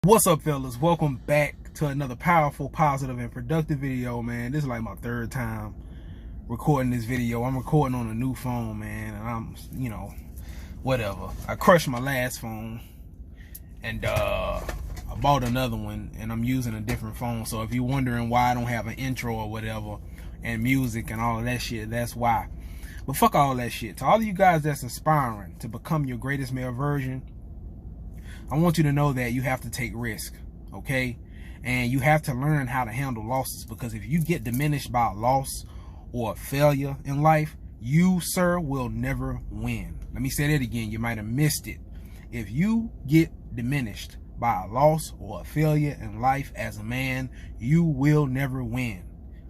What's up, fellas? Welcome back to another powerful, positive, and productive video, man. This is like my third time recording this video. I'm recording on a new phone, man, and I'm, whatever. I crushed my last phone, and I bought another one, and I'm using a different phone. So if you're wondering why I don't have an intro or whatever, and music and all of that shit, that's why. But fuck all that shit. To all of you guys that's aspiring to become your greatest male version, I want you to know that you have to take risk, okay? And you have to learn how to handle losses, because if you get diminished by a loss or a failure in life, you, sir, will never win. Let me say that again. You might have missed it. If you get diminished by a loss or a failure in life as a man, you will never win.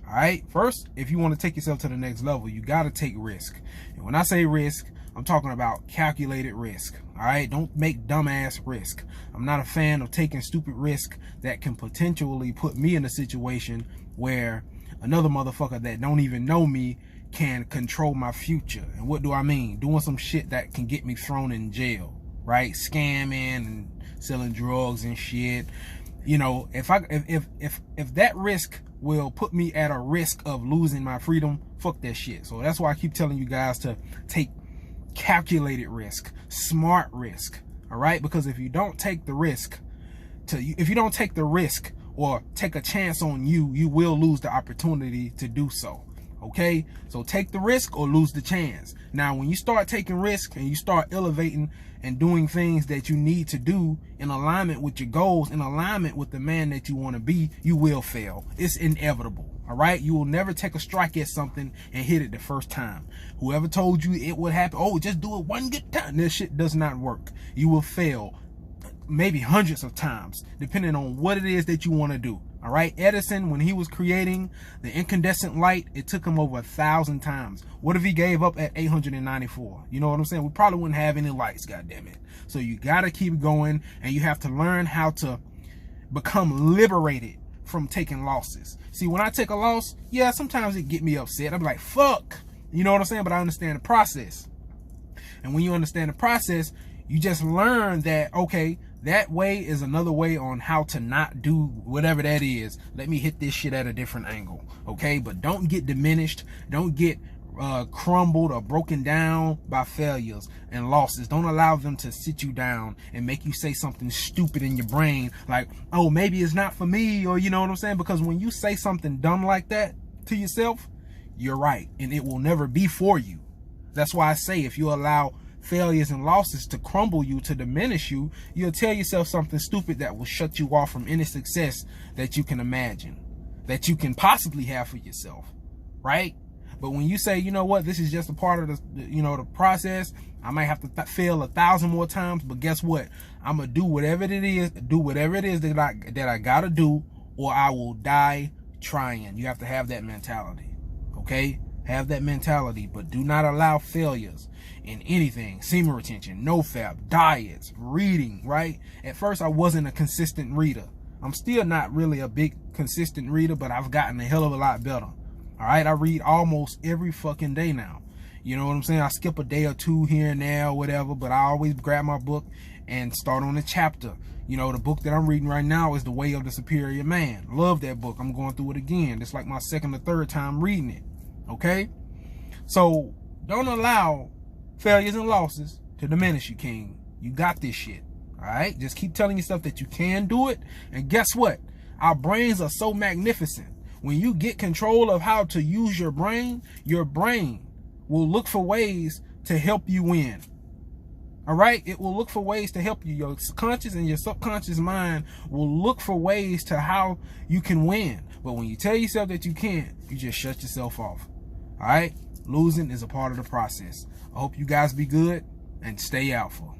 All right? First, if you want to take yourself to the next level, you got to take risk. And when I say risk, I'm talking about calculated risk. All right, don't make dumbass risk. I'm not a fan of taking stupid risk that can potentially put me in a situation where another motherfucker that don't even know me can control my future. And what do I mean? Doing some shit that can get me thrown in jail, right? Scamming and selling drugs and shit. You know, if that risk will put me at a risk of losing my freedom, fuck that shit. So that's why I keep telling you guys to take calculated risk, smart risk. All right, because if you don't take the risk or take a chance on you, you will lose the opportunity to do so. Okay, so take the risk or lose the chance. Now when you start taking risk and you start elevating and doing things that you need to do in alignment with your goals, in alignment with the man that you want to be, you will fail. It's inevitable. All right, you will never take a strike at something and hit it the first time. Whoever told you it would happen, oh, just do it one good time, this shit does not work. You will fail maybe hundreds of times, depending on what it is that you want to do. All right, Edison, when he was creating the incandescent light, it took him over 1,000 times. What if he gave up at 894? You know what I'm saying? We probably wouldn't have any lights, goddammit. So you got to keep going, and you have to learn how to become liberated from taking losses. See, when I take a loss, yeah, sometimes it get me upset. I'm like, fuck. You know what I'm saying? But I understand the process. And when you understand the process, you just learn that, okay, that way is another way on how to not do whatever that is. Let me hit this shit at a different angle. Okay, but don't get diminished. Don't get crumbled or broken down by failures and losses. Don't allow them to sit you down and make you say something stupid in your brain like, oh, maybe it's not for me, or you know what I'm saying? Because when you say something dumb like that to yourself, you're right, and it will never be for you. That's why I say, if you allow failures and losses to crumble you, to diminish you, you'll tell yourself something stupid that will shut you off from any success that you can imagine, that you can possibly have for yourself, right? But when you say, you know what, this is just a part of the process, I might have to fail 1,000 more times, but guess what? I'm gonna do whatever it is that I gotta do, or I will die trying. You have to have that mentality, okay? Have that mentality, but do not allow failures in anything. Semen retention, NoFap, diets, reading, right? At first, I wasn't a consistent reader. I'm still not really a big consistent reader, but I've gotten a hell of a lot better. All right, I read almost every fucking day now. You know what I'm saying? I skip a day or two here and there or whatever, but I always grab my book and start on a chapter. You know, the book that I'm reading right now is The Way of the Superior Man. Love that book. I'm going through it again. It's like my second or third time reading it. Okay? So don't allow failures and losses to diminish you, King. You got this shit. All right? Just keep telling yourself that you can do it. And guess what? Our brains are so magnificent. When you get control of how to use your brain will look for ways to help you win. All right? It will look for ways to help you. Your conscious and your subconscious mind will look for ways to how you can win. But when you tell yourself that you can't, you just shut yourself off. All right? Losing is a part of the process. I hope you guys be good and stay out for.